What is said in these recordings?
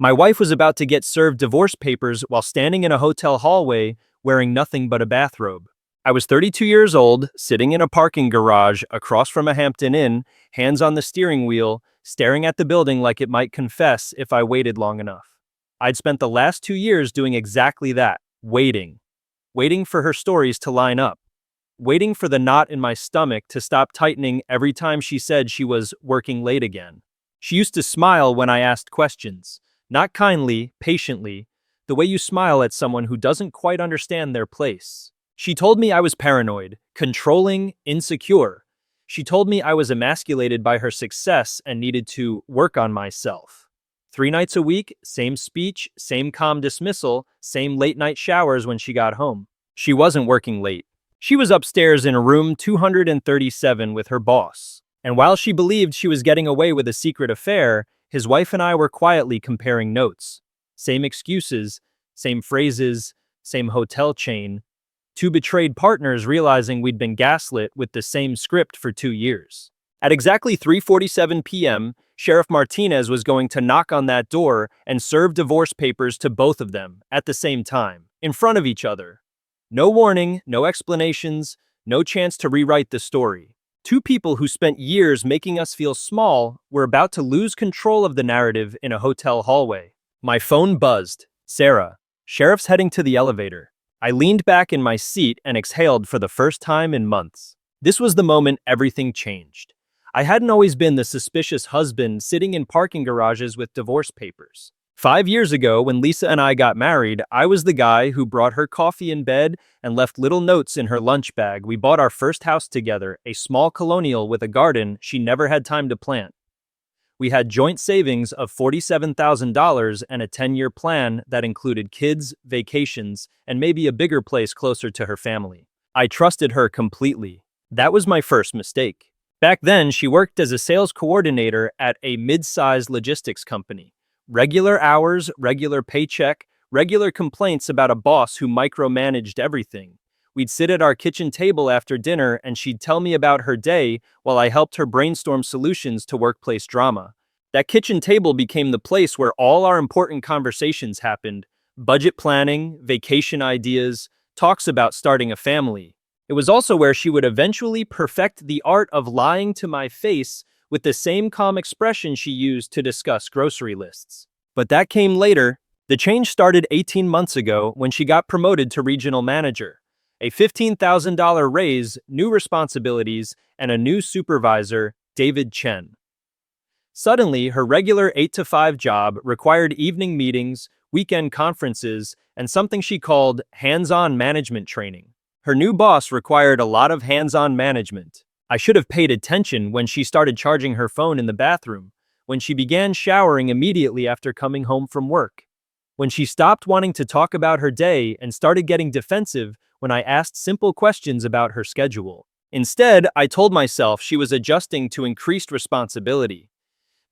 My wife was about to get served divorce papers while standing in a hotel hallway wearing nothing but a bathrobe. I was 32 years old, sitting in a parking garage across from a Hampton Inn, hands on the steering wheel, staring at the building like it might confess if I waited long enough. I'd spent the last 2 years doing exactly that, waiting. Waiting for her stories to line up. Waiting for the knot in my stomach to stop tightening every time she said she was working late again. She used to smile when I asked questions. Not kindly, patiently, the way you smile at someone who doesn't quite understand their place. She told me I was paranoid, controlling, insecure. She told me I was emasculated by her success and needed to work on myself. 3 nights a week, same speech, same calm dismissal, same late-night showers when she got home. She wasn't working late. She was upstairs in room 237 with her boss. And while she believed she was getting away with a secret affair, his wife and I were quietly comparing notes. Same excuses, same phrases, same hotel chain. 2 betrayed partners realizing we'd been gaslit with the same script for 2 years. At exactly 3:47 p.m., Sheriff Martinez was going to knock on that door and serve divorce papers to both of them at the same time, in front of each other. No warning, no explanations, no chance to rewrite the story. 2 people who spent years making us feel small were about to lose control of the narrative in a hotel hallway. My phone buzzed. Sarah. Sheriff's heading to the elevator. I leaned back in my seat and exhaled for the first time in months. This was the moment everything changed. I hadn't always been the suspicious husband sitting in parking garages with divorce papers. 5 years ago, when Lisa and I got married, I was the guy who brought her coffee in bed and left little notes in her lunch bag. We bought our first house together, a small colonial with a garden she never had time to plant. We had joint savings of $47,000 and a 10-year plan that included kids, vacations, and maybe a bigger place closer to her family. I trusted her completely. That was my first mistake. Back then, she worked as a sales coordinator at a mid-sized logistics company. Regular hours, regular paycheck, regular complaints about a boss who micromanaged everything. We'd sit at our kitchen table after dinner and she'd tell me about her day while I helped her brainstorm solutions to workplace drama. That kitchen table became the place where all our important conversations happened: budget planning, vacation ideas, talks about starting a family. It was also where she would eventually perfect the art of lying to my face with the same calm expression she used to discuss grocery lists. But that came later. The change started 18 months ago when she got promoted to regional manager. A $15,000 raise, new responsibilities, and a new supervisor, David Chen. Suddenly, her regular 8-to-5 job required evening meetings, weekend conferences, and something she called hands-on management training. Her new boss required a lot of hands-on management. I should have paid attention when she started charging her phone in the bathroom, when she began showering immediately after coming home from work, when she stopped wanting to talk about her day and started getting defensive when I asked simple questions about her schedule. Instead, I told myself she was adjusting to increased responsibility.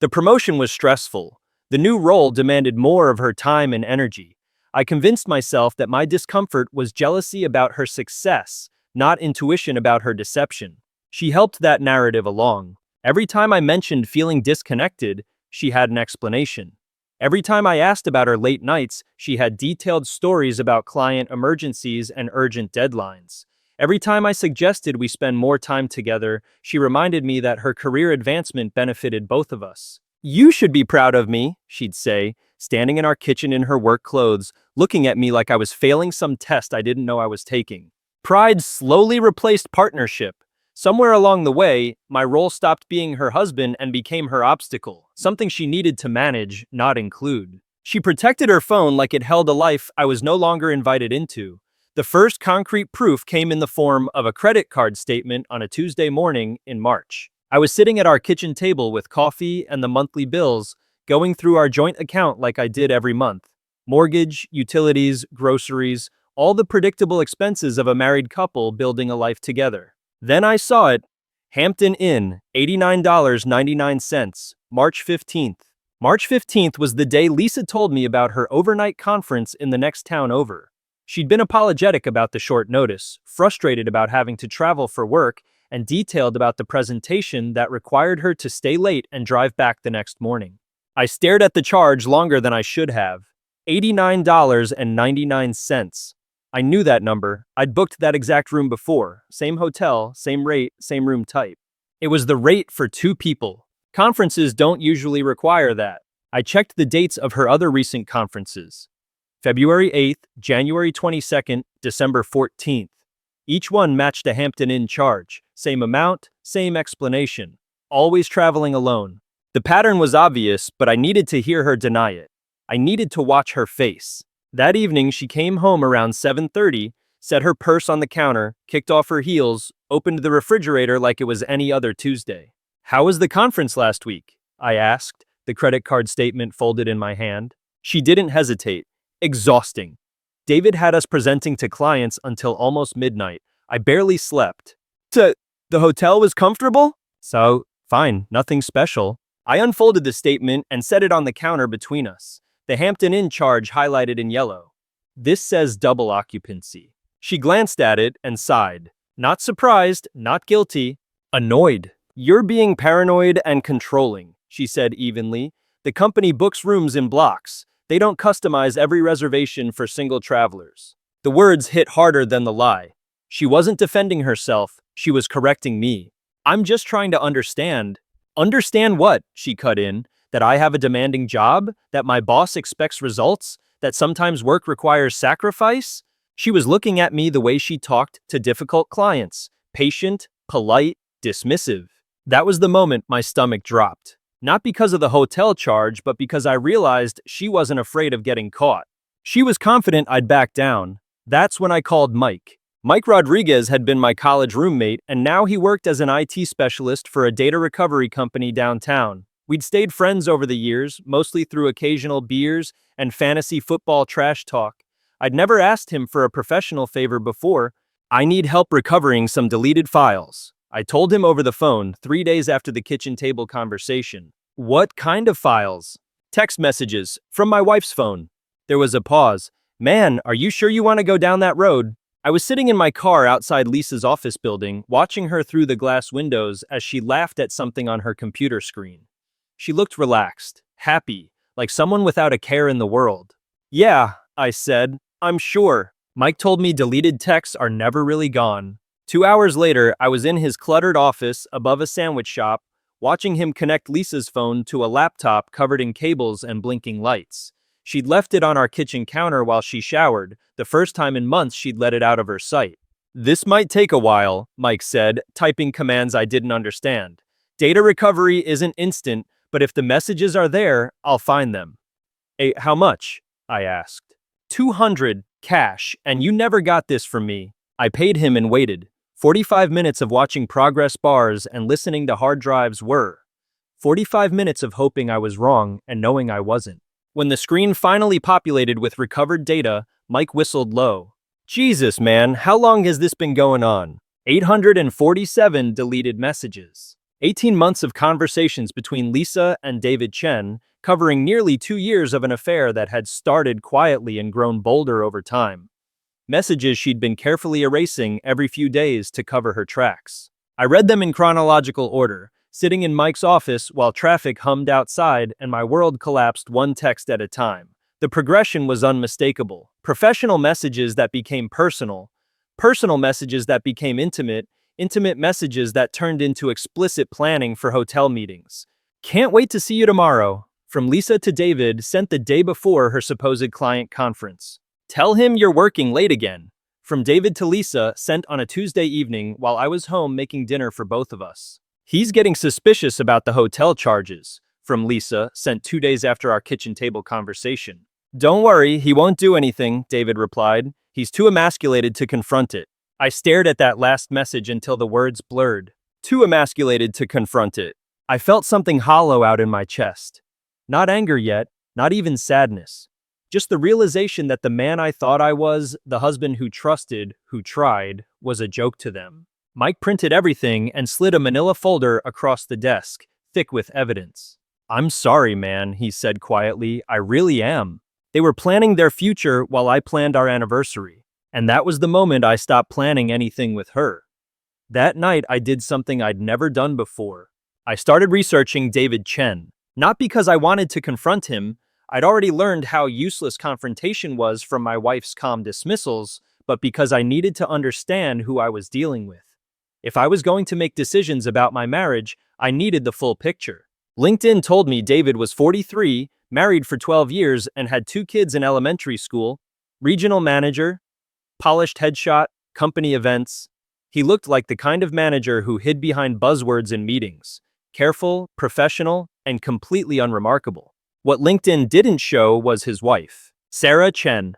The promotion was stressful. The new role demanded more of her time and energy. I convinced myself that my discomfort was jealousy about her success, not intuition about her deception. She helped that narrative along. Every time I mentioned feeling disconnected, she had an explanation. Every time I asked about her late nights, she had detailed stories about client emergencies and urgent deadlines. Every time I suggested we spend more time together, she reminded me that her career advancement benefited both of us. "You should be proud of me," she'd say, standing in our kitchen in her work clothes, looking at me like I was failing some test I didn't know I was taking. Pride slowly replaced partnership. Somewhere along the way, my role stopped being her husband and became her obstacle, something she needed to manage, not include. She protected her phone like it held a life I was no longer invited into. The first concrete proof came in the form of a credit card statement on a Tuesday morning in March. I was sitting at our kitchen table with coffee and the monthly bills, going through our joint account like I did every month. Mortgage, utilities, groceries, all the predictable expenses of a married couple building a life together. Then I saw it. Hampton Inn, $89.99, March 15th. March 15th was the day Lisa told me about her overnight conference in the next town over. She'd been apologetic about the short notice, frustrated about having to travel for work, and detailed about the presentation that required her to stay late and drive back the next morning. I stared at the charge longer than I should have. $89.99. I knew that number. I'd booked that exact room before. Same hotel, same rate, same room type. It was the rate for 2 people. Conferences don't usually require that. I checked the dates of her other recent conferences. February 8th, January 22nd, December 14th. Each one matched a Hampton Inn charge. Same amount, same explanation. Always traveling alone. The pattern was obvious, but I needed to hear her deny it. I needed to watch her face. That evening, she came home around 7:30, set her purse on the counter, kicked off her heels, opened the refrigerator like it was any other Tuesday. "How was the conference last week?" I asked, the credit card statement folded in my hand. She didn't hesitate. "Exhausting. David had us presenting to clients until almost midnight. I barely slept." "The hotel was comfortable?" "So, fine, nothing special." I unfolded the statement and set it on the counter between us. The Hampton Inn charge highlighted in yellow. "This says double occupancy." She glanced at it and sighed. Not surprised, not guilty. Annoyed. "You're being paranoid and controlling," she said evenly. "The company books rooms in blocks. They don't customize every reservation for single travelers." The words hit harder than the lie. She wasn't defending herself, she was correcting me. "I'm just trying to understand." "Understand what?" she cut in. "That I have a demanding job? That my boss expects results? That sometimes work requires sacrifice?" She was looking at me the way she talked to difficult clients. Patient, polite, dismissive. That was the moment my stomach dropped. Not because of the hotel charge, but because I realized she wasn't afraid of getting caught. She was confident I'd back down. That's when I called Mike. Mike Rodriguez had been my college roommate, and now he worked as an IT specialist for a data recovery company downtown. We'd stayed friends over the years, mostly through occasional beers and fantasy football trash talk. I'd never asked him for a professional favor before. "I need help recovering some deleted files," I told him over the phone 3 days after the kitchen table conversation. "What kind of files?" "Text messages, from my wife's phone." There was a pause. "Man, are you sure you want to go down that road?" I was sitting in my car outside Lisa's office building, watching her through the glass windows as she laughed at something on her computer screen. She looked relaxed, happy, like someone without a care in the world. "Yeah," I said, "I'm sure." Mike told me deleted texts are never really gone. 2 hours later, I was in his cluttered office above a sandwich shop, watching him connect Lisa's phone to a laptop covered in cables and blinking lights. She'd left it on our kitchen counter while she showered, the first time in months she'd let it out of her sight. "This might take a while," Mike said, typing commands I didn't understand. "Data recovery isn't instant, but if the messages are there, I'll find them." How much?" I asked. $200, cash, and you never got this from me." I paid him and waited. 45 minutes of watching progress bars and listening to hard drives were. 45 minutes of hoping I was wrong and knowing I wasn't. When the screen finally populated with recovered data, Mike whistled low. "Jesus, man, how long has this been going on?" 847 deleted messages. 18 months of conversations between Lisa and David Chen, covering nearly 2 years of an affair that had started quietly and grown bolder over time. Messages she'd been carefully erasing every few days to cover her tracks. I read them in chronological order, sitting in Mike's office while traffic hummed outside and my world collapsed one text at a time. The progression was unmistakable. Professional messages that became personal messages that became intimate messages that turned into explicit planning for hotel meetings. "Can't wait to see you tomorrow," from Lisa to David, sent the day before her supposed client conference. "Tell him you're working late again," from David to Lisa, sent on a Tuesday evening while I was home making dinner for both of us. "He's getting suspicious about the hotel charges," from Lisa, sent 2 days after our kitchen table conversation. "Don't worry, he won't do anything," David replied. "He's too emasculated to confront it." I stared at that last message until the words blurred. Too emasculated to confront it. I felt something hollow out in my chest. Not anger yet, not even sadness. Just the realization that the man I thought I was, the husband who trusted, who tried, was a joke to them. Mike printed everything and slid a manila folder across the desk, thick with evidence. "I'm sorry, man," he said quietly. "I really am." They were planning their future while I planned our anniversary. And that was the moment I stopped planning anything with her. That night, I did something I'd never done before. I started researching David Chen. Not because I wanted to confront him, I'd already learned how useless confrontation was from my wife's calm dismissals, but because I needed to understand who I was dealing with. If I was going to make decisions about my marriage, I needed the full picture. LinkedIn told me David was 43, married for 12 years, and had 2 kids in elementary school, regional manager, polished headshot, company events. He looked like the kind of manager who hid behind buzzwords in meetings. Careful, professional, and completely unremarkable. What LinkedIn didn't show was his wife, Sarah Chen.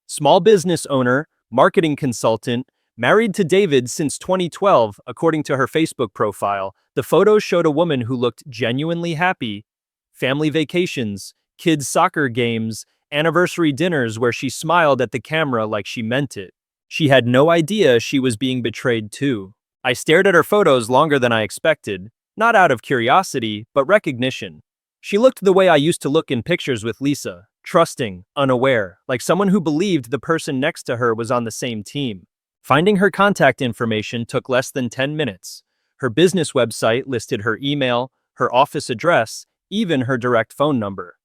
Small business owner, marketing consultant, married to David since 2012, according to her Facebook profile. The photos showed a woman who looked genuinely happy. Family vacations, kids' soccer games, anniversary dinners where she smiled at the camera like she meant it. She had no idea she was being betrayed too. I stared at her photos longer than I expected, not out of curiosity, but recognition. She looked the way I used to look in pictures with Lisa, trusting, unaware, like someone who believed the person next to her was on the same team. Finding her contact information took less than 10 minutes. Her business website listed her email, her office address, even her direct phone number.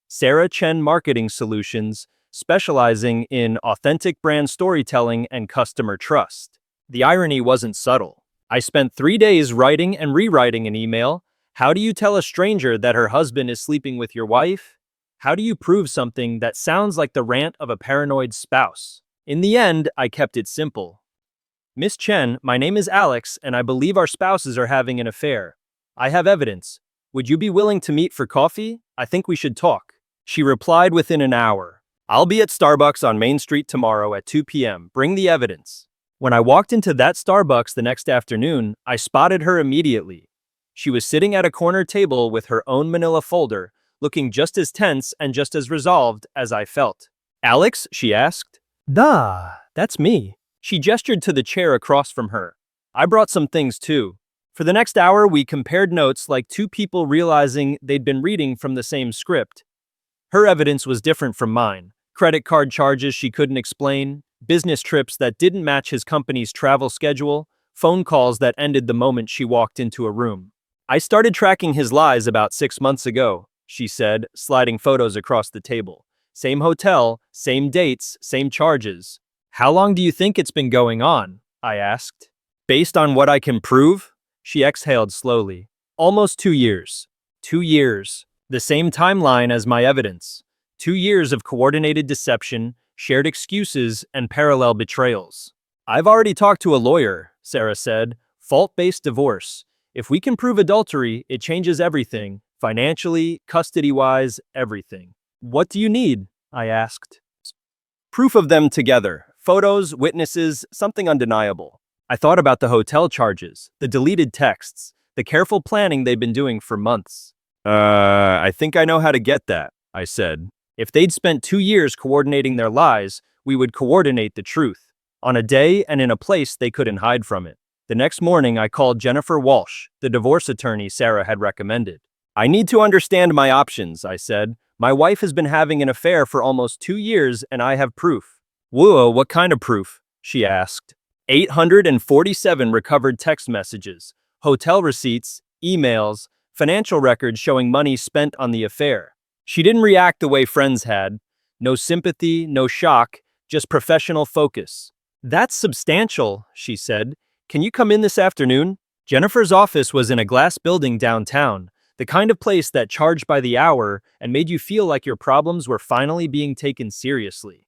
Sarah Chen Marketing Solutions, specializing in authentic brand storytelling and customer trust. The irony wasn't subtle. I spent 3 days writing and rewriting an email. How do you tell a stranger that her husband is sleeping with your wife? How do you prove something that sounds like the rant of a paranoid spouse? In the end, I kept it simple. Miss Chen, my name is Alex, and I believe our spouses are having an affair. I have evidence. Would you be willing to meet for coffee? I think we should talk. She replied within an hour. I'll be at Starbucks on Main Street tomorrow at 2 p.m. Bring the evidence. When I walked into that Starbucks the next afternoon, I spotted her immediately. She was sitting at a corner table with her own manila folder, looking just as tense and just as resolved as I felt. Alex? She asked. Duh, that's me. She gestured to the chair across from her. I brought some things too. For the next hour, we compared notes like 2 people realizing they'd been reading from the same script. Her evidence was different from mine. Credit card charges she couldn't explain, business trips that didn't match his company's travel schedule, phone calls that ended the moment she walked into a room. I started tracking his lies about 6 months ago, she said, sliding photos across the table. Same hotel, same dates, same charges. How long do you think it's been going on? I asked. Based on what I can prove? She exhaled slowly. Almost 2 years. 2 years. The same timeline as my evidence. 2 years of coordinated deception, shared excuses, and parallel betrayals. I've already talked to a lawyer, Sarah said. Fault-based divorce. If we can prove adultery, it changes everything. Financially, custody-wise, everything. What do you need? I asked. Proof of them together. Photos, witnesses, something undeniable. I thought about the hotel charges, the deleted texts, the careful planning they'd been doing for months. I think I know how to get that, I said. If they'd spent 2 years coordinating their lies, we would coordinate the truth. On a day and in a place they couldn't hide from it. The next morning, I called Jennifer Walsh, the divorce attorney Sarah had recommended. I need to understand my options, I said. My wife has been having an affair for almost 2 years and I have proof. Whoa, what kind of proof? She asked. 847 recovered text messages, hotel receipts, emails, financial records showing money spent on the affair. She didn't react the way friends had. No sympathy, no shock, just professional focus. That's substantial, she said. Can you come in this afternoon? Jennifer's office was in a glass building downtown, the kind of place that charged by the hour and made you feel like your problems were finally being taken seriously.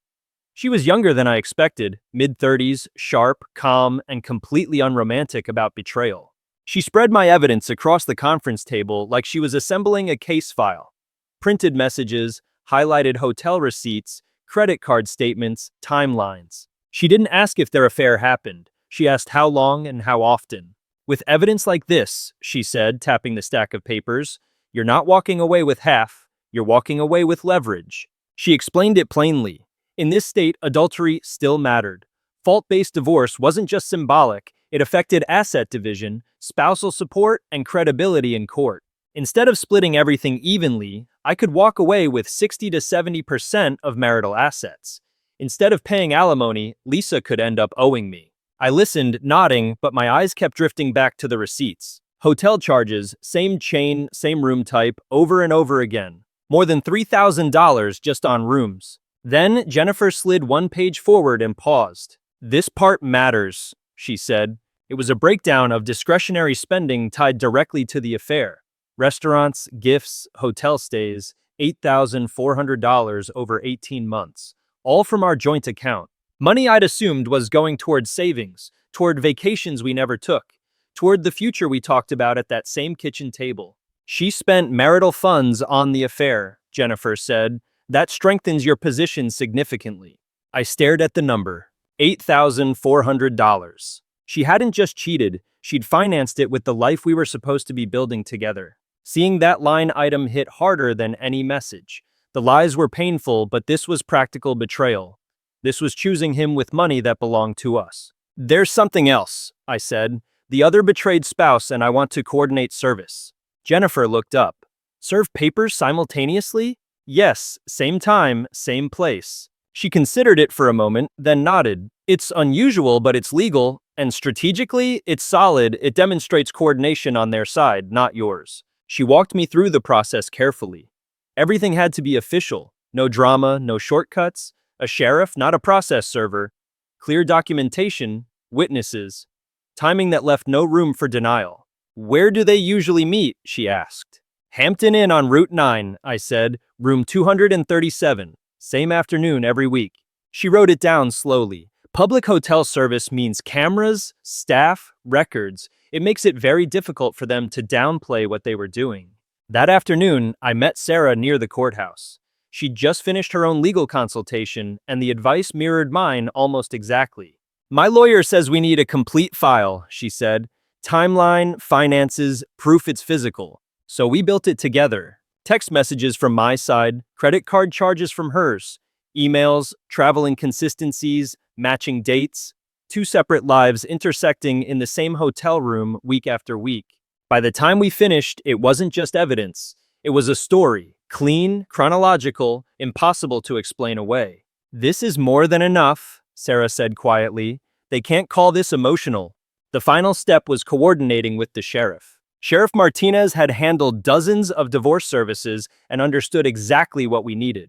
She was younger than I expected, mid-30s, sharp, calm, and completely unromantic about betrayal. She spread my evidence across the conference table like she was assembling a case file. Printed messages, highlighted hotel receipts, credit card statements, timelines. She didn't ask if their affair happened. She asked how long and how often. With evidence like this, she said, tapping the stack of papers, you're not walking away with half, you're walking away with leverage. She explained it plainly. In this state, adultery still mattered. Fault-based divorce wasn't just symbolic, it affected asset division, spousal support, and credibility in court. Instead of splitting everything evenly, I could walk away with 60 to 70% of marital assets. Instead of paying alimony, Lisa could end up owing me. I listened, nodding, but my eyes kept drifting back to the receipts. Hotel charges, same chain, same room type, over and over again. More than $3,000 just on rooms. Then Jennifer slid one page forward and paused. "This part matters," she said. It was a breakdown of discretionary spending tied directly to the affair. Restaurants, gifts, hotel stays, $8,400 over 18 months. All from our joint account. Money I'd assumed was going toward savings, toward vacations we never took, toward the future we talked about at that same kitchen table. "She spent marital funds on the affair," Jennifer said. "That strengthens your position significantly." I stared at the number. $8,400. She hadn't just cheated, she'd financed it with the life we were supposed to be building together. Seeing that line item hit harder than any message. The lies were painful, but this was practical betrayal. This was choosing him with money that belonged to us. "There's something else," I said. "The other betrayed spouse and I want to coordinate service." Jennifer looked up. "Serve papers simultaneously?" "Yes, same time, same place." She considered it for a moment, then nodded. "It's unusual, but it's legal, and strategically, it's solid. It demonstrates coordination on their side, not yours." She walked me through the process carefully. Everything had to be official. No drama, no shortcuts. A sheriff, not a process server. Clear documentation, witnesses. Timing that left no room for denial. "Where do they usually meet?" she asked. "Hampton Inn on Route 9, I said. "Room 237. Same afternoon every week." She wrote it down slowly. Public hotel service means cameras, staff, records. It makes it very difficult for them to downplay what they were doing. That afternoon, I met Sarah near the courthouse. She'd just finished her own legal consultation, and the advice mirrored mine almost exactly. "My lawyer says we need a complete file," she said. "Timeline, finances, proof it's physical." So we built it together. Text messages from my side, credit card charges from hers, emails, travel inconsistencies, matching dates, 2 separate lives intersecting in the same hotel room week after week. By the time we finished, it wasn't just evidence. It was a story, clean, chronological, impossible to explain away. "This is more than enough," Sarah said quietly. "They can't call this emotional." The final step was coordinating with the sheriff. Sheriff Martinez had handled dozens of divorce services and understood exactly what we needed.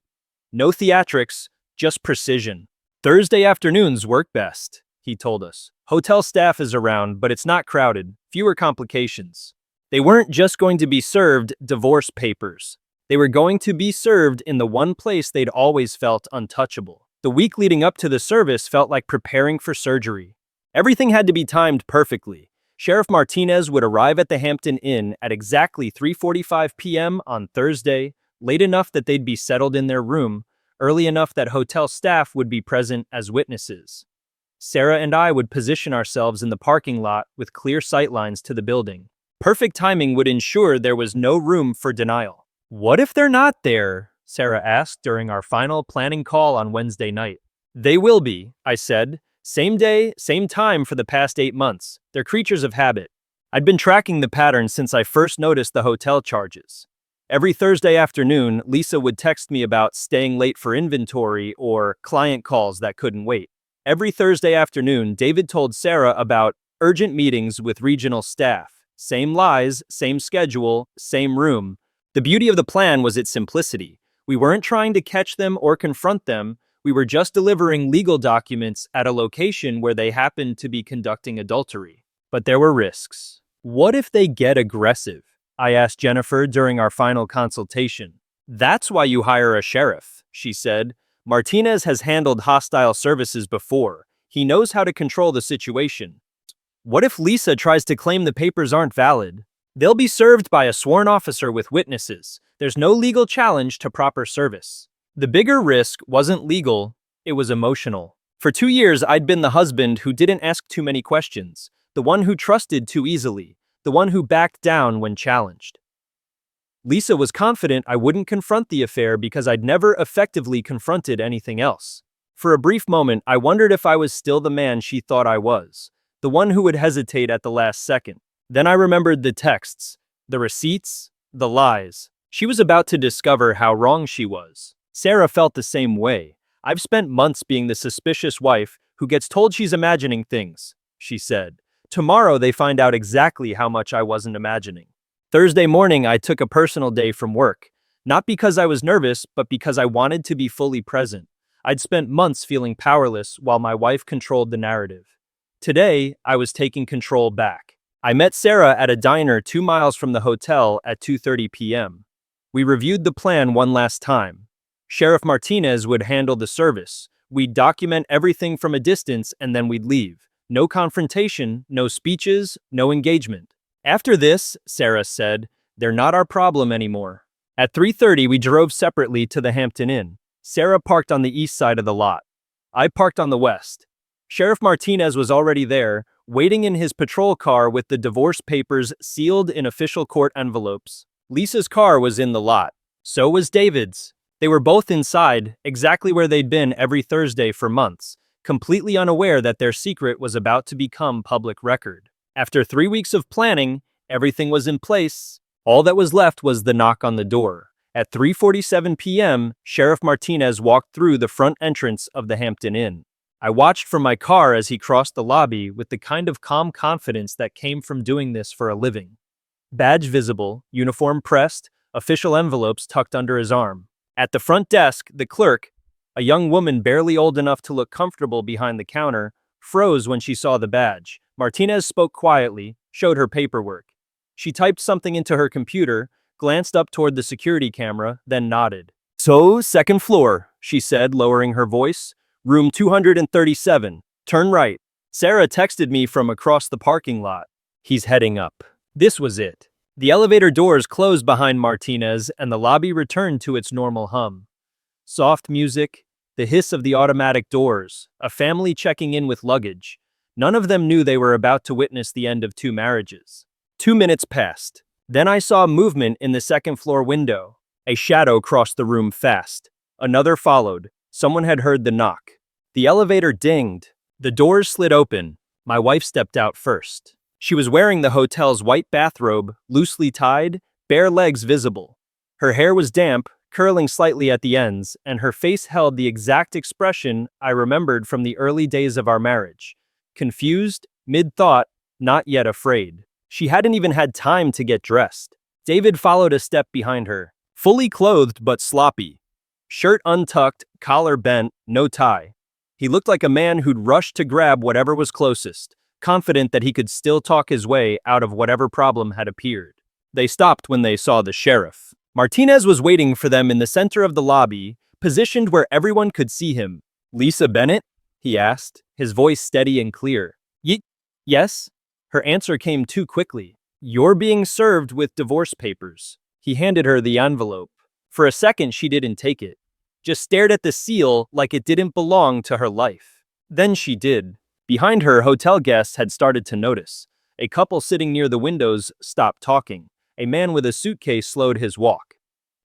No theatrics, just precision. "Thursday afternoons work best," he told us. "Hotel staff is around, but it's not crowded, fewer complications." They weren't just going to be served divorce papers. They were going to be served in the one place they'd always felt untouchable. The week leading up to the service felt like preparing for surgery. Everything had to be timed perfectly. Sheriff Martinez would arrive at the Hampton Inn at exactly 3:45 p.m. on Thursday, late enough that they'd be settled in their room, early enough that hotel staff would be present as witnesses. Sarah and I would position ourselves in the parking lot with clear sightlines to the building. Perfect timing would ensure there was no room for denial. "What if they're not there?" Sarah asked during our final planning call on Wednesday night. "They will be," I said. "Same day, same time for the past 8 months. They're creatures of habit." I'd been tracking the pattern since I first noticed the hotel charges. Every Thursday afternoon, Lisa would text me about staying late for inventory or client calls that couldn't wait. Every Thursday afternoon, David told Sarah about urgent meetings with regional staff. Same lies, same schedule, same room. The beauty of the plan was its simplicity. We weren't trying to catch them or confront them. We were just delivering legal documents at a location where they happened to be conducting adultery. But there were risks. "What if they get aggressive?" I asked Jennifer during our final consultation. "That's why you hire a sheriff," she said. "Martinez has handled hostile services before. He knows how to control the situation." "What if Lisa tries to claim the papers aren't valid?" "They'll be served by a sworn officer with witnesses. There's no legal challenge to proper service." The bigger risk wasn't legal, it was emotional. For 2 years, I'd been the husband who didn't ask too many questions, the one who trusted too easily, the one who backed down when challenged. Lisa was confident I wouldn't confront the affair because I'd never effectively confronted anything else. For a brief moment, I wondered if I was still the man she thought I was, the one who would hesitate at the last second. Then I remembered the texts, the receipts, the lies. She was about to discover how wrong she was. Sarah felt the same way. "I've spent months being the suspicious wife who gets told she's imagining things," she said. Tomorrow they find out exactly how much I wasn't imagining. Thursday morning, I took a personal day from work. Not because I was nervous, but because I wanted to be fully present. I'd spent months feeling powerless while my wife controlled the narrative. Today, I was taking control back. I met Sarah at a diner 2 miles from the hotel at 2:30 p.m. We reviewed the plan one last time. Sheriff Martinez would handle the service. We'd document everything from a distance and then we'd leave. No confrontation, no speeches, no engagement. After this, Sarah said, they're not our problem anymore. At 3:30, we drove separately to the Hampton Inn. Sarah parked on the east side of the lot. I parked on the west. Sheriff Martinez was already there, waiting in his patrol car with the divorce papers sealed in official court envelopes. Lisa's car was in the lot. So was David's. They were both inside, exactly where they'd been every Thursday for months, completely unaware that their secret was about to become public record. After 3 weeks of planning, everything was in place. All that was left was the knock on the door. At 3:47 p.m., Sheriff Martinez walked through the front entrance of the Hampton Inn. I watched from my car as he crossed the lobby with the kind of calm confidence that came from doing this for a living. Badge visible, uniform pressed, official envelopes tucked under his arm. At the front desk, the clerk, a young woman barely old enough to look comfortable behind the counter, froze when she saw the badge. Martinez spoke quietly, showed her paperwork. She typed something into her computer, glanced up toward the security camera, then nodded. So, second floor, she said, lowering her voice. Room 237. Turn right. Sarah texted me from across the parking lot. He's heading up. This was it. The elevator doors closed behind Martinez and the lobby returned to its normal hum. Soft music, the hiss of the automatic doors, a family checking in with luggage. None of them knew they were about to witness the end of 2 marriages. 2 minutes passed. Then I saw movement in the second floor window. A shadow crossed the room fast. Another followed. Someone had heard the knock. The elevator dinged. The doors slid open. My wife stepped out first. She was wearing the hotel's white bathrobe, loosely tied, bare legs visible. Her hair was damp, curling slightly at the ends, and her face held the exact expression I remembered from the early days of our marriage. Confused, mid-thought, not yet afraid. She hadn't even had time to get dressed. David followed a step behind her, fully clothed but sloppy. Shirt untucked, collar bent, no tie. He looked like a man who'd rushed to grab whatever was closest, confident that he could still talk his way out of whatever problem had appeared. They stopped when they saw the sheriff. Martinez was waiting for them in the center of the lobby, positioned where everyone could see him. Lisa Bennett? He asked, his voice steady and clear. Yes? Her answer came too quickly. You're being served with divorce papers. He handed her the envelope. For a second, she didn't take it. Just stared at the seal like it didn't belong to her life. Then she did. Behind her, hotel guests had started to notice. A couple sitting near the windows stopped talking. A man with a suitcase slowed his walk.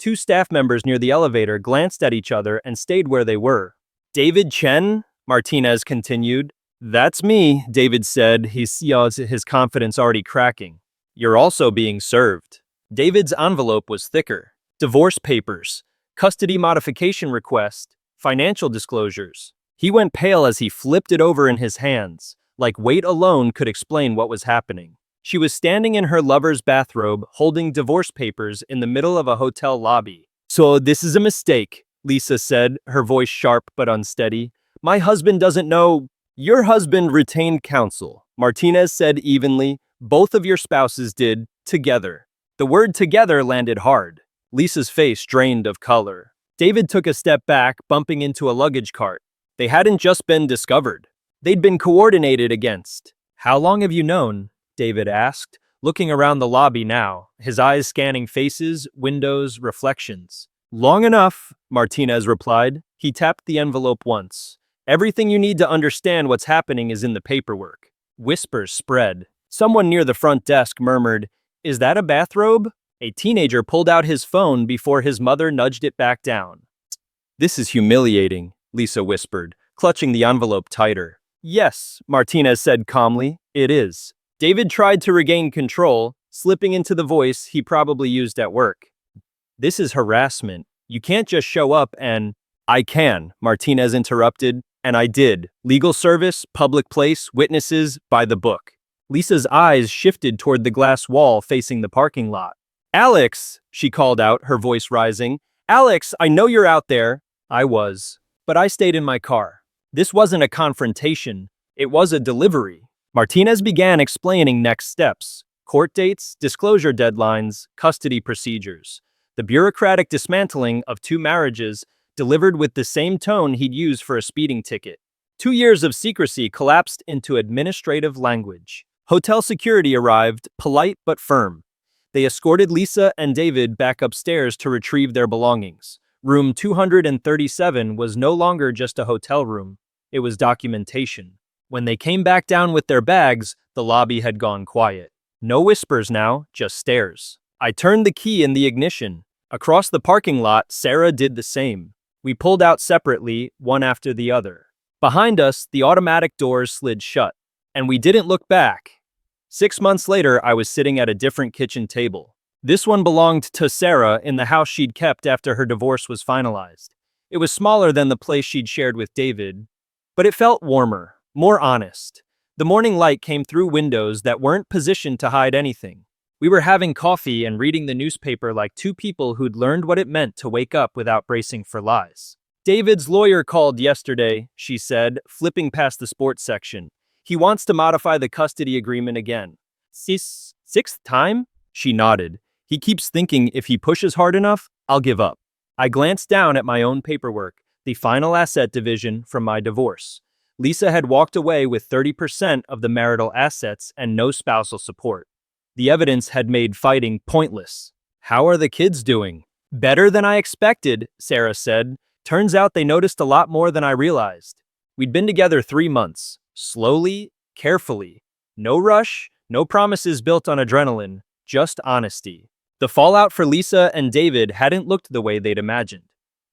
2 staff members near the elevator glanced at each other and stayed where they were. David Chen? Martinez continued. That's me, David said, his confidence already cracking. You're also being served. David's envelope was thicker. Divorce papers, custody modification request, financial disclosures. He went pale as he flipped it over in his hands, like weight alone could explain what was happening. She was standing in her lover's bathrobe, holding divorce papers in the middle of a hotel lobby. So this is a mistake, Lisa said, her voice sharp but unsteady. My husband doesn't know. Your husband retained counsel, Martinez said evenly. Both of your spouses did, together. The word together landed hard. Lisa's face drained of color. David took a step back, bumping into a luggage cart. They hadn't just been discovered. They'd been coordinated against. How long have you known? David asked, looking around the lobby now, his eyes scanning faces, windows, reflections. Long enough, Martinez replied. He tapped the envelope once. Everything you need to understand what's happening is in the paperwork. Whispers spread. Someone near the front desk murmured, Is that a bathrobe? A teenager pulled out his phone before his mother nudged it back down. This is humiliating, Lisa whispered, clutching the envelope tighter. Yes, Martinez said calmly, it is. David tried to regain control, slipping into the voice he probably used at work. This is harassment. You can't just show up and... I can, Martinez interrupted, and I did. Legal service, public place, witnesses, by the book. Lisa's eyes shifted toward the glass wall facing the parking lot. Alex, she called out, her voice rising. Alex, I know you're out there. I was. But I stayed in my car. This wasn't a confrontation. It was a delivery. Martinez began explaining next steps. Court dates, disclosure deadlines, custody procedures. The bureaucratic dismantling of 2 marriages delivered with the same tone he'd use for a speeding ticket. 2 years of secrecy collapsed into administrative language. Hotel security arrived, polite but firm. They escorted Lisa and David back upstairs to retrieve their belongings. Room 237 was no longer just a hotel room. It was documentation. When they came back down with their bags, the lobby had gone quiet. No whispers now, just stares. I turned the key in the ignition. Across the parking lot, Sarah did the same. We pulled out separately, one after the other. Behind us, the automatic doors slid shut, and we didn't look back. 6 months later, I was sitting at a different kitchen table. This one belonged to Sarah in the house she'd kept after her divorce was finalized. It was smaller than the place she'd shared with David, but it felt warmer, more honest. The morning light came through windows that weren't positioned to hide anything. We were having coffee and reading the newspaper like 2 people who'd learned what it meant to wake up without bracing for lies. David's lawyer called yesterday, she said, flipping past the sports section. He wants to modify the custody agreement again. Sixth time? She nodded. He keeps thinking if he pushes hard enough, I'll give up. I glanced down at my own paperwork, the final asset division from my divorce. Lisa had walked away with 30% of the marital assets and no spousal support. The evidence had made fighting pointless. How are the kids doing? Better than I expected, Sarah said. Turns out they noticed a lot more than I realized. We'd been together 3 months. Slowly, carefully. No rush, no promises built on adrenaline, just honesty. The fallout for Lisa and David hadn't looked the way they'd imagined.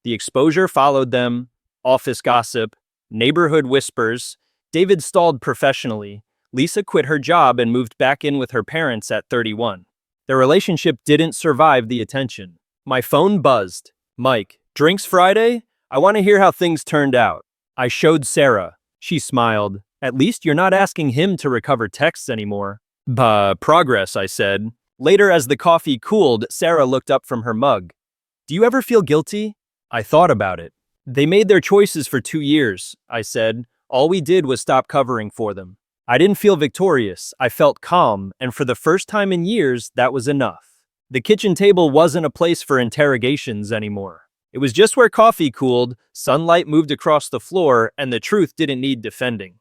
The exposure followed them, office gossip, neighborhood whispers. David stalled professionally. Lisa quit her job and moved back in with her parents at 31. Their relationship didn't survive the attention. My phone buzzed. Mike, drinks Friday? I want to hear how things turned out. I showed Sarah. She smiled. At least you're not asking him to recover texts anymore. Progress, I said. Later, as the coffee cooled, Sarah looked up from her mug. Do you ever feel guilty? I thought about it. They made their choices for 2 years, I said. All we did was stop covering for them. I didn't feel victorious. I felt calm, and for the first time in years, that was enough. The kitchen table wasn't a place for interrogations anymore. It was just where coffee cooled, sunlight moved across the floor, and the truth didn't need defending.